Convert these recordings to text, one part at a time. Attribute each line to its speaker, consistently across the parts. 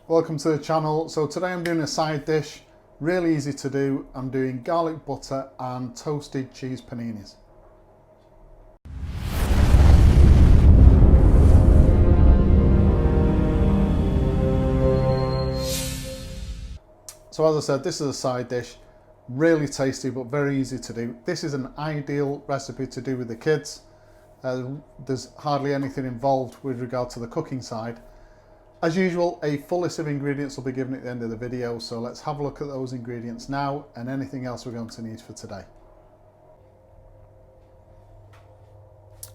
Speaker 1: Welcome to the channel. So today I'm doing a side dish, really easy to do. I'm doing garlic butter and toasted cheese paninis. So as I said, this is a side dish, really tasty but very easy to do. This is an ideal recipe to do with the kids. There's hardly anything involved with regard to the cooking side. As usual, a full list of ingredients will be given at the end of the video, so let's have a look at those ingredients now and anything else we're going to need for today.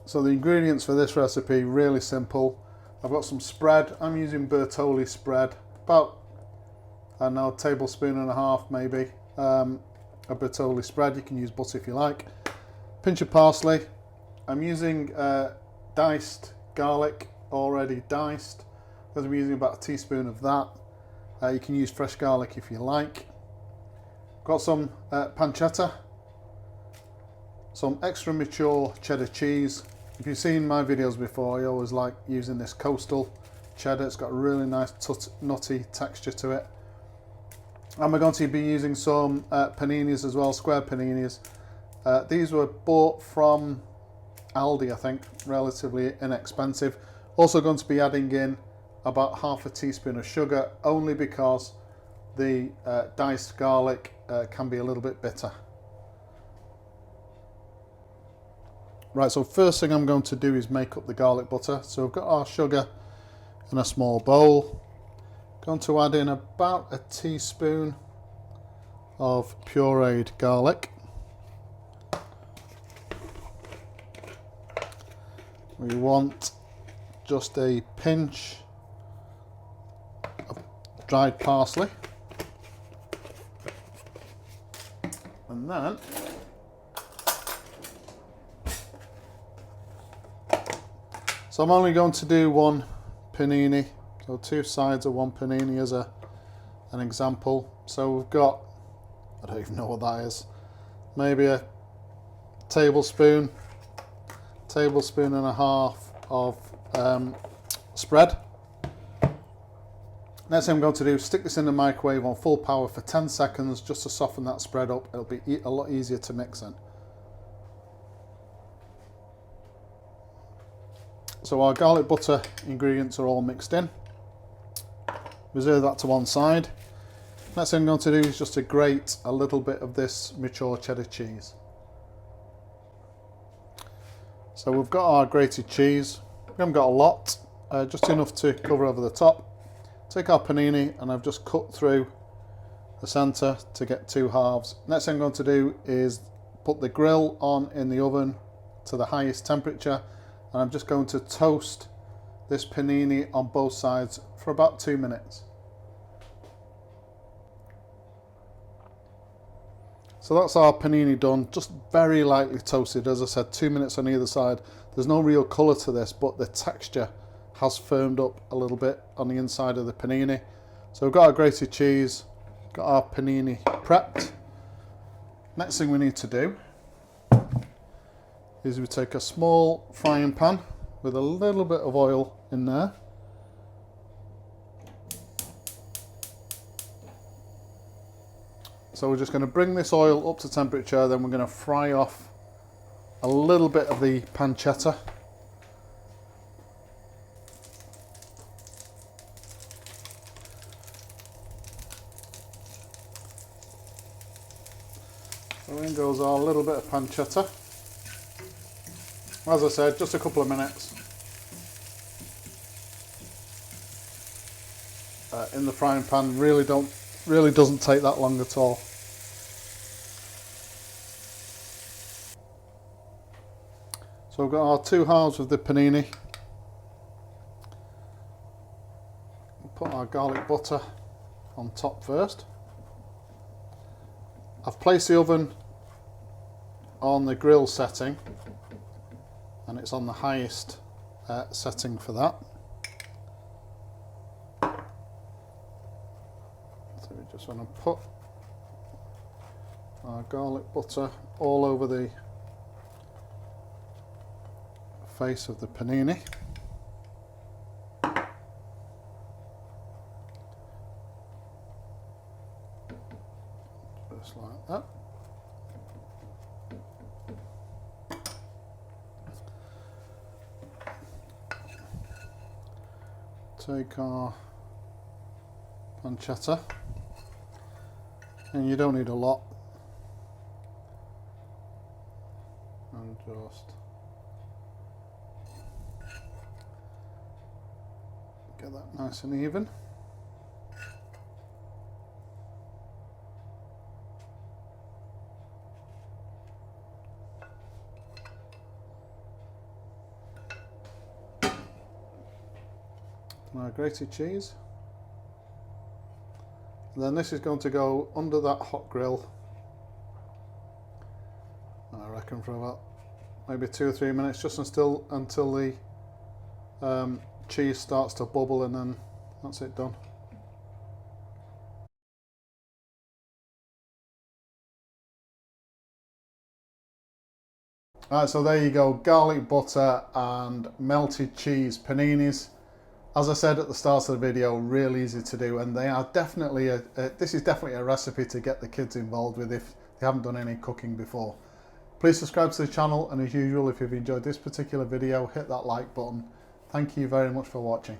Speaker 1: So the ingredients for this recipe, really simple. I've got some spread. I'm using Bertolli spread, about, I don't know, a tablespoon and a half maybe. A Bertolli spread. You can use butter if you like. Pinch of parsley. I'm using diced garlic, already diced. Because I'm using about a teaspoon of that. You can use fresh garlic if you like. Got some pancetta, some extra mature cheddar cheese. If you've seen my videos before, I always like using this coastal cheddar. It's got a really nice nutty texture to it. And we're going to be using some paninis as well, square paninis. These were bought from Aldi, I think, relatively inexpensive. Also going to be adding in about half a teaspoon of sugar, only because the diced garlic can be a little bit bitter. Right, so first thing I'm going to do is make up the garlic butter. So we've got our sugar in a small bowl. Going to add in about a teaspoon of pureed garlic. We want just a pinch dried parsley, and then so I'm only going to do one panini, so two sides of one panini as an example. So we've got, I don't even know what that is, maybe a tablespoon and a half of spread. Next thing I'm going to do is stick this in the microwave on full power for 10 seconds just to soften that spread up. It'll be a lot easier to mix in. So our garlic butter ingredients are all mixed in. Reserve that to one side. Next thing I'm going to do is just to grate a little bit of this mature cheddar cheese. So we've got our grated cheese. We haven't got a lot, just enough to cover over the top. Take our panini, and I've just cut through the centre to get two halves. Next thing I'm going to do is put the grill on in the oven to the highest temperature, and I'm just going to toast this panini on both sides for about 2 minutes. So that's our panini done, just very lightly toasted. As I said, 2 minutes on either side. There's no real colour to this, but the texture has firmed up a little bit on the inside of the panini. So we've got our grated cheese, got our panini prepped. Next thing we need to do is we take a small frying pan with a little bit of oil in there. So we're just going to bring this oil up to temperature, then we're going to fry off a little bit of the pancetta. So in goes our little bit of pancetta. As I said, just a couple of minutes in the frying pan. Really doesn't take that long at all. So we've got our two halves of the panini. We'll put our garlic butter on top first. I've placed the oven on the grill setting, and it's on the highest setting for that. So we just want to put our garlic butter all over the face of the panini. Just like that. Take our pancetta, and you don't need a lot, and just get that nice and even. Now grated cheese. And then this is going to go under that hot grill, I reckon, for about maybe 2 or 3 minutes, just until the cheese starts to bubble, and then that's it done. Alright, so there you go, garlic butter and melted cheese paninis. As I said at the start of the video, really easy to do, and they are definitely this is definitely a recipe to get the kids involved with if they haven't done any cooking before. Please subscribe to the channel, and as usual, if you've enjoyed this particular video, hit that like button. Thank you very much for watching.